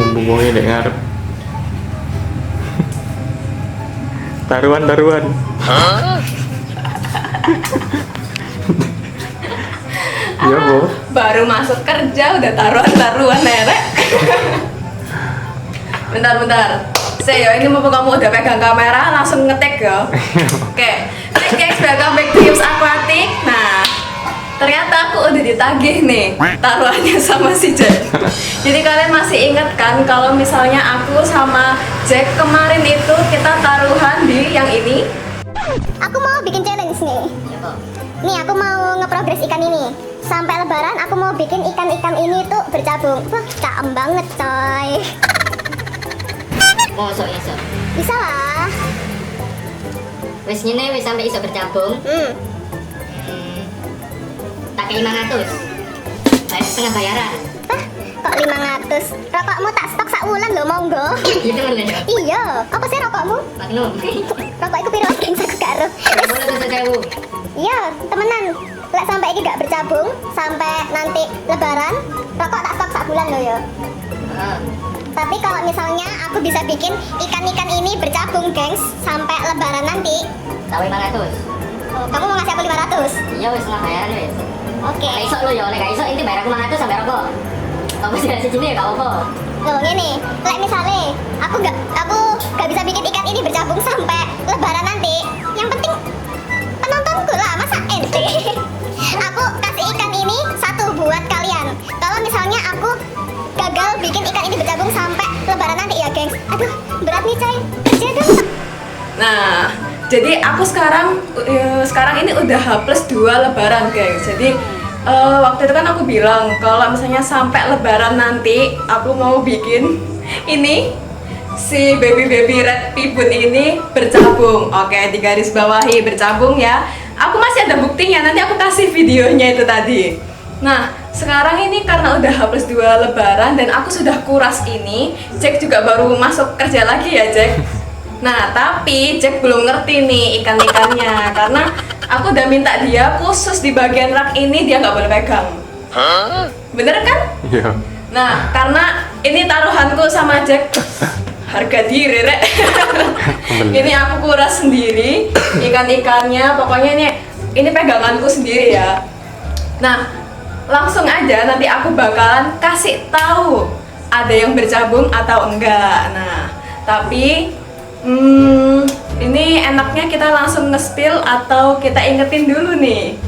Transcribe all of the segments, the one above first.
mumpung wongnya ndek ngarep. Taruhan. Iya, Bu. Baru masuk kerja udah taruhan nerek. Bentar. Saya ini mumpung kamu udah pegang kamera langsung ngetek ya. Oke. Next guys, welcome back to Hips Aquatic. Nah, ternyata aku udah ditagih nih taruhannya sama si Jack. Jadi kalian masih ingat kan kalau misalnya aku sama Jack kemarin itu kita taruhan di yang ini? Aku mau bikin challenge nih. Nih aku mau ngeprogres ikan ini. Sampai lebaran aku mau bikin ikan-ikan ini tuh bercabung. Wah, caem banget coy. Mosok iso. Bisa lah. Wis ngene wis sampai iso bercabung. Tak kei 500. Saya setengah bayaran. Hah? Kok 500? Rokokmu tak stok sak wulan lho, monggo. Gitu men ya. Iya, apa sih rokokmu? Maklum. Rokok iku piro geng aku karo. Boleh tuh sewu. Iya, temenan. Lek sampai iki gak bercabung sampai nanti lebaran, rokok tak stok sak bulan lho ya. Heeh. Tapi kalau misalnya aku bisa bikin ikan-ikan ini bercabung, gengs, sampai lebaran nanti. Tahu 500. Oh, kamu mau ngasih aku 500? Iya wis setengah bayaran wis. Oke. Nek iso lo ya, nek gak iso inti bayar aku 500 sampai rokok. Apa sih kasih sini ya gak apa-apa. Loh, ngene. Lek misale aku gak bisa bikin ikan ini bercabung sampai lebaran nanti. Yang penting penontonku lah, masa ente. Aku kasih ikan ini satu buat kalian. Kalau misalnya aku gagal bikin ikan ini bercabung sampai lebaran nanti ya, gengs. Aduh, berat nih, coy. Kerja dong. Nah, jadi aku sekarang ini udah H+2 lebaran guys. Jadi waktu itu kan aku bilang kalau misalnya sampai lebaran nanti aku mau bikin ini si baby red pibun ini bercabung. Oke, di garis bawahi bercabung ya. Aku masih ada buktinya, nanti aku kasih videonya itu tadi. Nah, sekarang ini karena udah H+2 lebaran dan aku sudah kuras ini, Jack juga baru masuk kerja lagi ya, Jack. Nah, tapi Jack belum ngerti nih ikan-ikannya karena aku udah minta dia khusus di bagian rak ini dia nggak boleh pegang. Bener kan? Iya. Nah, karena ini taruhanku sama Jack, harga diri, Rek. Ini aku kuras sendiri ikan-ikannya, pokoknya ini peganganku sendiri ya. Nah, langsung aja nanti aku bakalan kasih tahu ada yang bercabung atau enggak. Nah, tapi ini enaknya kita langsung nge-spill atau kita ingetin dulu nih?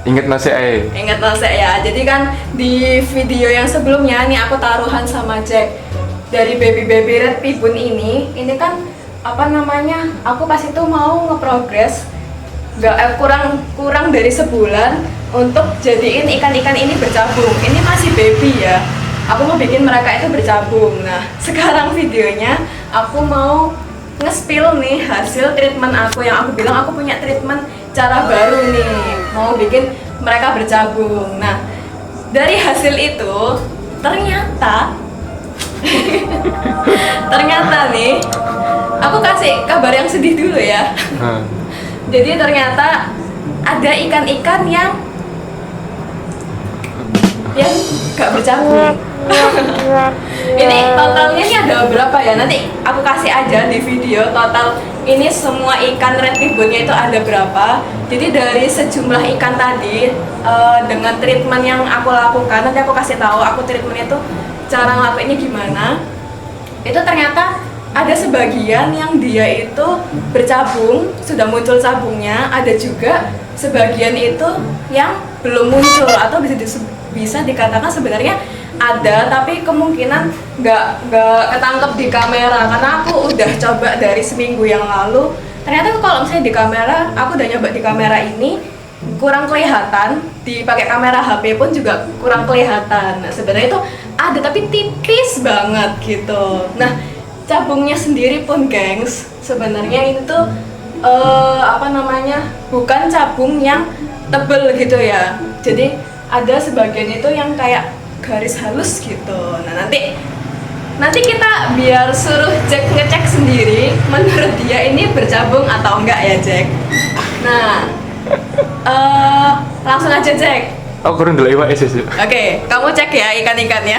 Ingat nasi ae. Ingat nasi ya. Jadi kan di video yang sebelumnya nih aku taruhan sama Jack dari baby red pibun ini kan apa namanya? Aku pas itu mau ngeprogres kurang dari sebulan untuk jadiin ikan-ikan ini bercabung. Ini masih baby ya. Aku mau bikin mereka itu bercabung. Nah, sekarang videonya aku mau nge-spill nih hasil treatment aku yang aku bilang aku punya treatment cara baru nih. Mau bikin mereka bercabung. Nah, dari hasil itu ternyata nih aku kasih kabar yang sedih dulu ya. Jadi ternyata ada ikan-ikan yang gak bercabung. Ini totalnya ini ada berapa ya? Nanti aku kasih aja di video total ini semua ikan red pibunnya itu ada berapa. Jadi dari sejumlah ikan tadi dengan treatment yang aku lakukan, nanti aku kasih tahu aku treatment itu cara ngelakuinnya gimana. Itu ternyata ada sebagian yang dia itu bercabung, sudah muncul cabungnya, ada juga sebagian itu yang belum muncul atau bisa dikatakan sebenarnya ada tapi kemungkinan nggak ketangkep di kamera karena aku udah coba dari seminggu yang lalu. Ternyata kalau misalnya di kamera, aku udah nyoba di kamera ini kurang kelihatan, dipakai kamera HP pun juga kurang kelihatan. Nah, sebenarnya itu ada tapi tipis banget gitu. Nah, cabungnya sendiri pun gengs, sebenarnya itu bukan cabung yang tebel gitu ya. Jadi ada sebagian itu yang kayak garis halus gitu. Nah, nanti kita biar suruh Jack ngecek sendiri menurut dia ini bercabung atau enggak ya, Jack. Nah, langsung aja Jack. Aku kurang dulu iwak sih. Oke, kamu cek ya ikan-ikannya.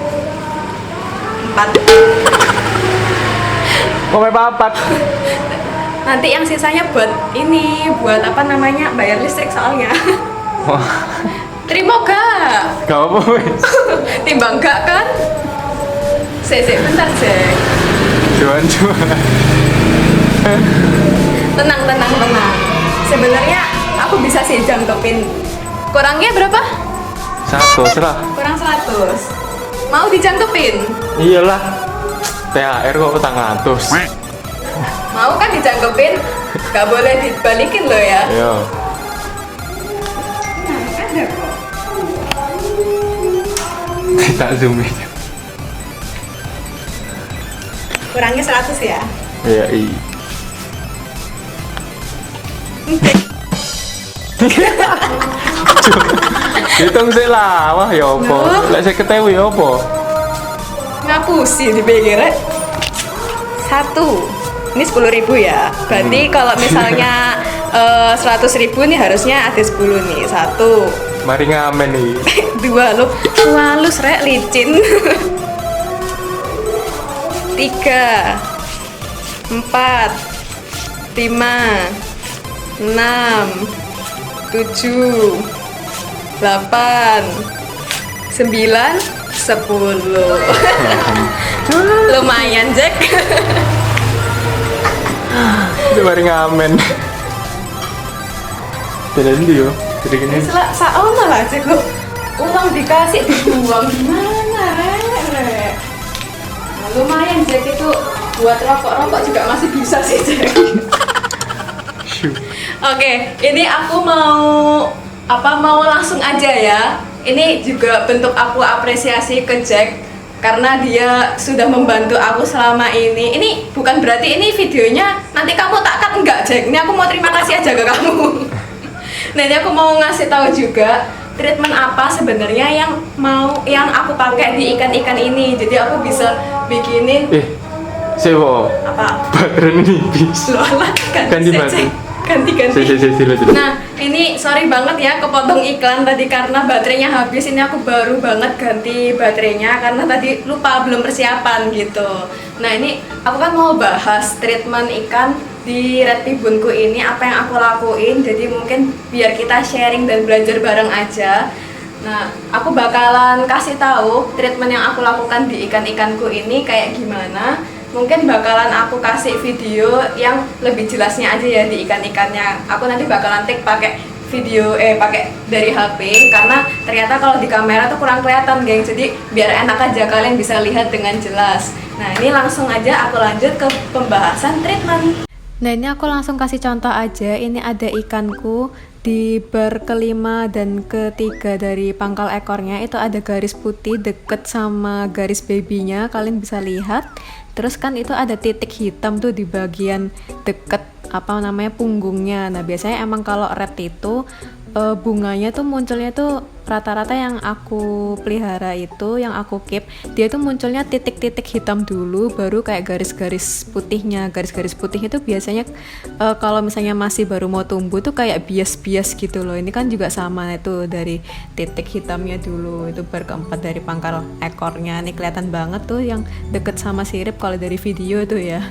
Ngomel papat. Nanti yang sisanya buat ini, buat apa namanya, bayar listrik soalnya. Wah, Terima gak? gak apa wes. Timbang gak kan? Bentar Jack. Cuan. Tenang. Sebenarnya aku bisa sih jangkepin. Kurangnya berapa? 100 lah. Kurang 100. Mau dijangkepin? Iyalah. THR kok petang 100. Mau kan dijangkepin? Gak boleh dibalikin loh ya. Iya. Nah, ada kok. Kita zoom in. Kurangnya 100 ya. Iya, hitung sih lah, wah ya apa? Loh. Lek saya ketahui ya apa? Ngapusi dipikir. 1. Ini 10.000 ya. Berarti kalau misalnya 100.000 nih harusnya ada 10 nih. 1. Mari ngamen nih. 2 lo. Halus rek licin. 3 4 5 6 7 8 9 10 lumayan Jack. Itu mari ngamen. Tidak dia, tidak gini. Sao malah Jack lo. Uang dikasih dibuang gimana rek? Nah, lumayan Jack itu buat rokok juga masih bisa sih Jack. Oke, ini aku mau langsung aja ya. Ini juga bentuk aku apresiasi ke Jack karena dia sudah membantu aku selama ini. Ini bukan berarti ini videonya nanti kamu tak cut enggak Jack. Ini aku mau terima kasih aja ke kamu. Nah, ini aku mau ngasih tahu juga treatment apa sebenarnya yang aku pakai di ikan-ikan ini. Jadi aku bisa bikinin Sewo. apa? Baterai ini bis. Loh lah, Ganti baterai. Ganti. Silakan. Nah, ini sorry banget ya kepotong iklan tadi karena baterainya habis. Ini aku baru banget ganti baterainya karena tadi lupa belum persiapan gitu. Nah, ini aku kan mau bahas treatment ikan di Red Tribunku ini, apa yang aku lakuin. Jadi mungkin biar kita sharing dan belajar bareng aja. Nah, aku bakalan kasih tahu treatment yang aku lakukan di ikan-ikanku ini kayak gimana. Mungkin bakalan aku kasih video yang lebih jelasnya aja ya di ikan-ikannya. Aku nanti bakalan take pakai video pakai dari HP karena ternyata kalau di kamera tuh kurang kelihatan, geng. Jadi biar enak aja kalian bisa lihat dengan jelas. Nah, ini langsung aja aku lanjut ke pembahasan treatment. Nah, ini aku langsung kasih contoh aja. Ini ada ikanku di bar kelima dan ketiga dari pangkal ekornya itu ada garis putih deket sama garis babynya, kalian bisa lihat. Terus kan itu ada titik hitam tuh di bagian deket punggungnya. Nah, biasanya emang kalau red itu bunganya tuh munculnya tuh rata-rata yang aku pelihara itu, yang aku keep, dia tuh munculnya titik-titik hitam dulu baru kayak garis-garis putihnya. Garis-garis putih itu biasanya kalau misalnya masih baru mau tumbuh tuh kayak bias-bias gitu loh. Ini kan juga sama itu dari titik hitamnya dulu. Itu bar keempat dari pangkal ekornya. Ini kelihatan banget tuh yang deket sama sirip kalau dari video tuh ya.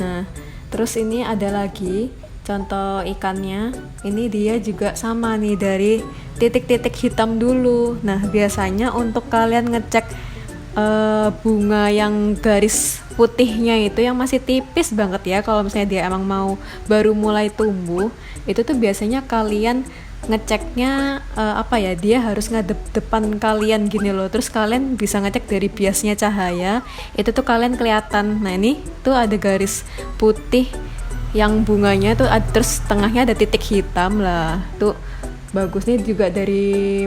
Nah, terus ini ada lagi contoh ikannya. Ini dia juga sama nih dari titik-titik hitam dulu. Nah, biasanya untuk kalian ngecek bunga yang garis putihnya itu yang masih tipis banget ya, kalau misalnya dia emang mau baru mulai tumbuh, itu tuh biasanya kalian ngeceknya dia harus ngadep depan kalian gini loh. Terus kalian bisa ngecek dari biasnya cahaya itu tuh kalian kelihatan. Nah, ini tuh ada garis putih yang bunganya tuh terus tengahnya ada titik hitam lah. Tuh bagusnya juga dari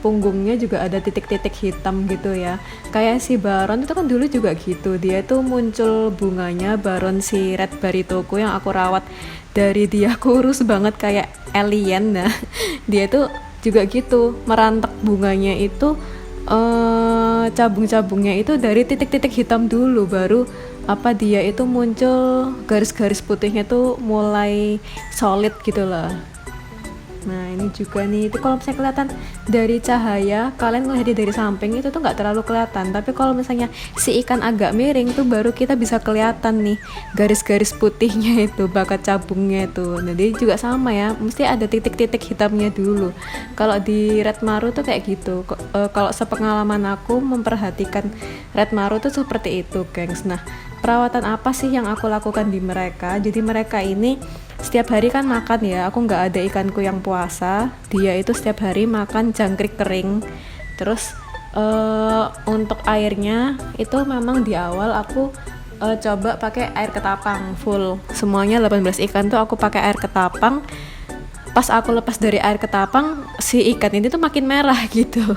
punggungnya juga ada titik-titik hitam gitu ya. Kayak si Baron itu kan dulu juga gitu. Dia tuh muncul bunganya Baron si Red Baritoku yang aku rawat dari dia kurus banget kayak alien. Nah, dia tuh juga gitu, merantek bunganya itu cabung-cabungnya itu dari titik-titik hitam dulu baru apa dia itu muncul garis-garis putihnya tuh mulai solid gitu lah. Nah ini juga nih, itu kalau misalnya kelihatan dari cahaya, kalian ngelihat dari samping itu tuh nggak terlalu kelihatan. Tapi kalau misalnya si ikan agak miring tuh baru kita bisa kelihatan nih garis-garis putihnya itu, bakat cabungnya itu. Nah dia juga sama ya, mesti ada titik-titik hitamnya dulu. Kalau di red maru tuh kayak gitu. Kalau sepengalaman aku memperhatikan red maru tuh seperti itu, gengs. Nah perawatan apa sih yang aku lakukan di mereka? Jadi mereka ini setiap hari kan makan ya, aku nggak ada ikanku yang puasa, dia itu setiap hari makan jangkrik kering. Terus untuk airnya itu memang di awal aku coba pakai air ketapang full, semuanya 18 ikan tuh aku pakai air ketapang. Pas aku lepas dari air ketapang, si ikan ini tuh makin merah gitu.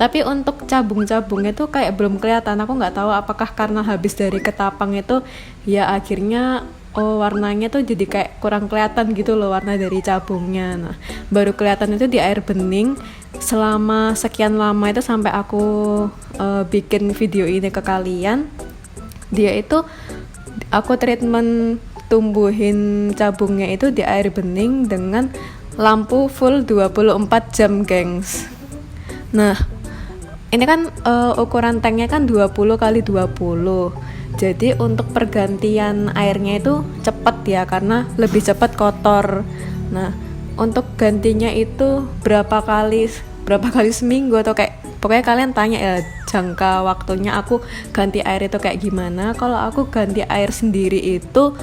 Tapi untuk cabung-cabungnya tuh kayak belum kelihatan, aku nggak tahu apakah karena habis dari ketapang itu ya akhirnya warnanya tuh jadi kayak kurang kelihatan gitu loh warna dari cabungnya. Nah baru kelihatan itu di air bening. Selama sekian lama itu sampai aku bikin video ini ke kalian, dia itu aku treatment tumbuhin cabungnya itu di air bening dengan lampu full 24 jam, gengs. Nah ini kan ukuran tanknya kan 20 kali 20. Jadi untuk pergantian airnya itu cepat ya, karena lebih cepat kotor. Nah untuk gantinya itu berapa kali seminggu atau kayak pokoknya kalian tanya ya jangka waktunya aku ganti air itu kayak gimana. Kalau aku ganti air sendiri itu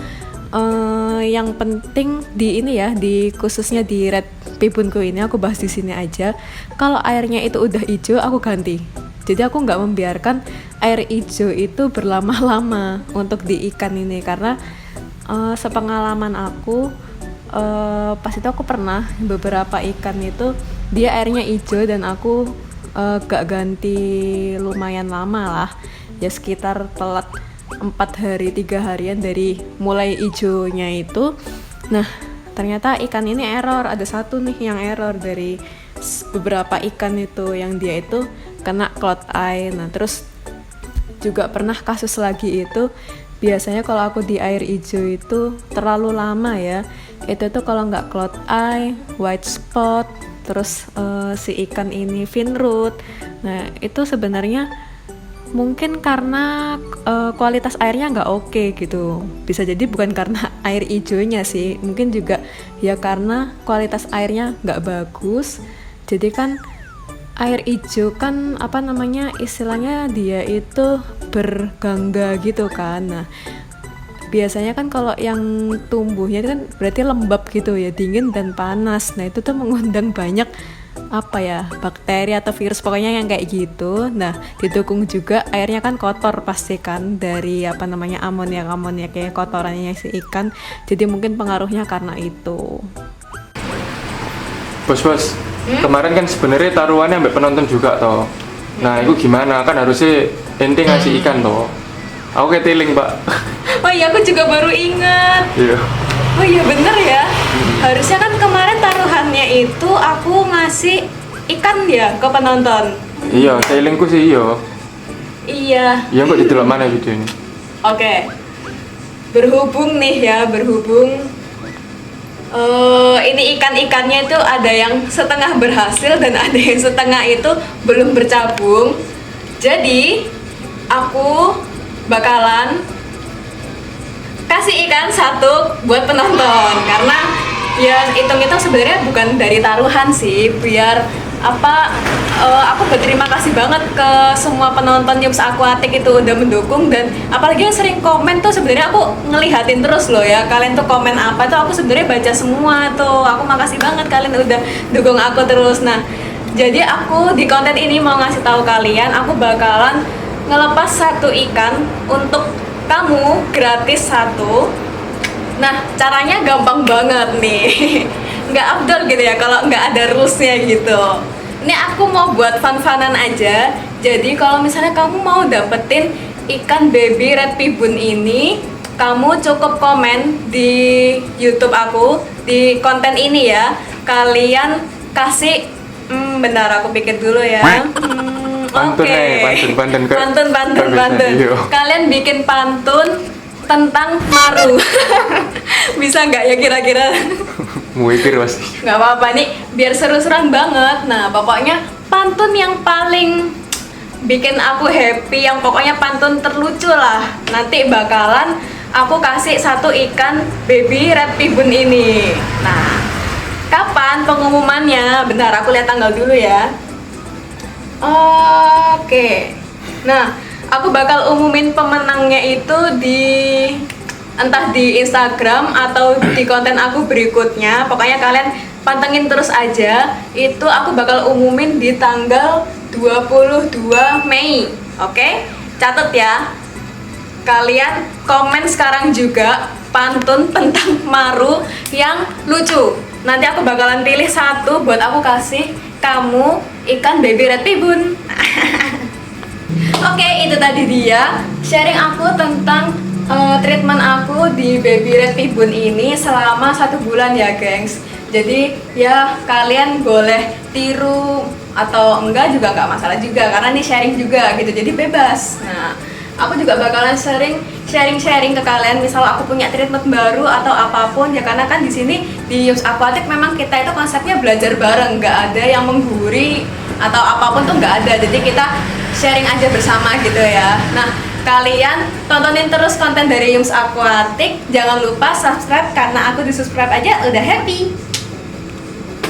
yang penting di ini ya, di khususnya di red pibunku ini aku bahas di sini aja. Kalau airnya itu udah hijau aku ganti. Jadi aku nggak membiarkan air hijau itu berlama-lama untuk di ikan ini, karena sepengalaman aku pas itu aku pernah beberapa ikan itu dia airnya hijau dan aku gak ganti lumayan lama lah ya, sekitar telat 4 hari 3 harian dari mulai hijaunya itu. Nah ternyata ikan ini error, ada satu nih yang error dari beberapa ikan itu yang dia itu kena cloud eye. Nah terus juga pernah kasus lagi itu, biasanya kalau aku di air hijau itu terlalu lama ya, itu tuh kalau nggak cloud eye, white spot, terus si ikan ini fin root. Nah itu sebenarnya mungkin karena kualitas airnya nggak oke gitu, bisa jadi bukan karena air hijaunya sih, mungkin juga ya karena kualitas airnya nggak bagus. Jadi kan air hijau kan apa namanya istilahnya dia itu bergangga gitu kan. Nah biasanya kan kalau yang tumbuhnya itu kan berarti lembab gitu ya, dingin dan panas. Nah itu tuh mengundang banyak apa ya, bakteri atau virus pokoknya yang kayak gitu. Nah didukung juga airnya kan kotor pasti kan dari apa namanya amonia kayak kotorannya si ikan. Jadi mungkin pengaruhnya karena itu. Bos, kemarin kan sebenarnya taruhannya sampai penonton juga toh. Nah itu gimana, kan harusnya ente ngasih ikan toh. Aku keteling pak. Oh iya aku juga baru ingat. Iya. Oh iya bener ya, harusnya kan kemarin taruhannya itu aku ngasih ikan ya ke penonton. Iya, ketelingku sih iya. Iya. Iya kok didelok mana video ini? Oke. Berhubung ini ikan-ikannya itu ada yang setengah berhasil dan ada yang setengah itu belum bercabung. Jadi aku bakalan kasih ikan satu buat penonton, karena ya hitung-hitung sebenarnya bukan dari taruhan sih, biar aku berterima kasih banget ke semua penonton Yums Aquatic itu udah mendukung, dan apalagi yang sering komen tuh sebenarnya aku ngelihatin terus loh ya, kalian tuh komen apa tuh aku sebenarnya baca semua tuh, aku makasih banget kalian udah dukung aku terus. Nah jadi aku di konten ini mau ngasih tahu kalian, aku bakalan ngelepas satu ikan untuk kamu gratis satu. Nah caranya gampang banget nih nggak afdol gitu ya kalau nggak ada rulesnya gitu. Ini aku mau buat fun-funan aja. Jadi kalau misalnya kamu mau dapetin ikan baby red pibun ini, kamu cukup komen di YouTube aku di konten ini ya. Kalian kasih bentar aku pikir dulu ya. Pantun Oke. pantun ke Pantun. Iya. Kalian bikin pantun tentang maru. Bisa nggak ya kira-kira? Mikir pasti. Nggak apa-apa nih, biar seru-seruan banget. Nah, pokoknya pantun yang paling bikin aku happy, yang pokoknya pantun terlucu lah. Nanti bakalan aku kasih satu ikan baby red pibun ini. Nah, kapan pengumumannya? Bentar, aku lihat tanggal dulu ya. Oke. Nah, aku bakal umumin pemenangnya itu entah di Instagram atau di konten aku berikutnya. Pokoknya kalian pantengin terus aja. Itu aku bakal umumin di tanggal 22 Mei. Oke? Catat ya. Kalian komen sekarang juga pantun tentang maru yang lucu. Nanti aku bakalan pilih satu buat aku kasih kamu ikan baby red pibun. Oke, itu tadi dia sharing aku tentang treatment aku di baby red pibun ini selama 1 bulan ya gengs. Jadi ya kalian boleh tiru atau enggak juga nggak masalah juga, karena ini sharing juga gitu, jadi bebas. Nah, aku juga bakalan sharing ke kalian misal aku punya treatment baru atau apapun ya, karena kan di sini di Yums Aquatic memang kita itu konsepnya belajar bareng, nggak ada yang mengguri atau apapun tuh nggak ada, jadi kita sharing aja bersama gitu ya. Nah, kalian tontonin terus konten dari Yums Aquatic, jangan lupa subscribe karena aku di subscribe aja udah happy.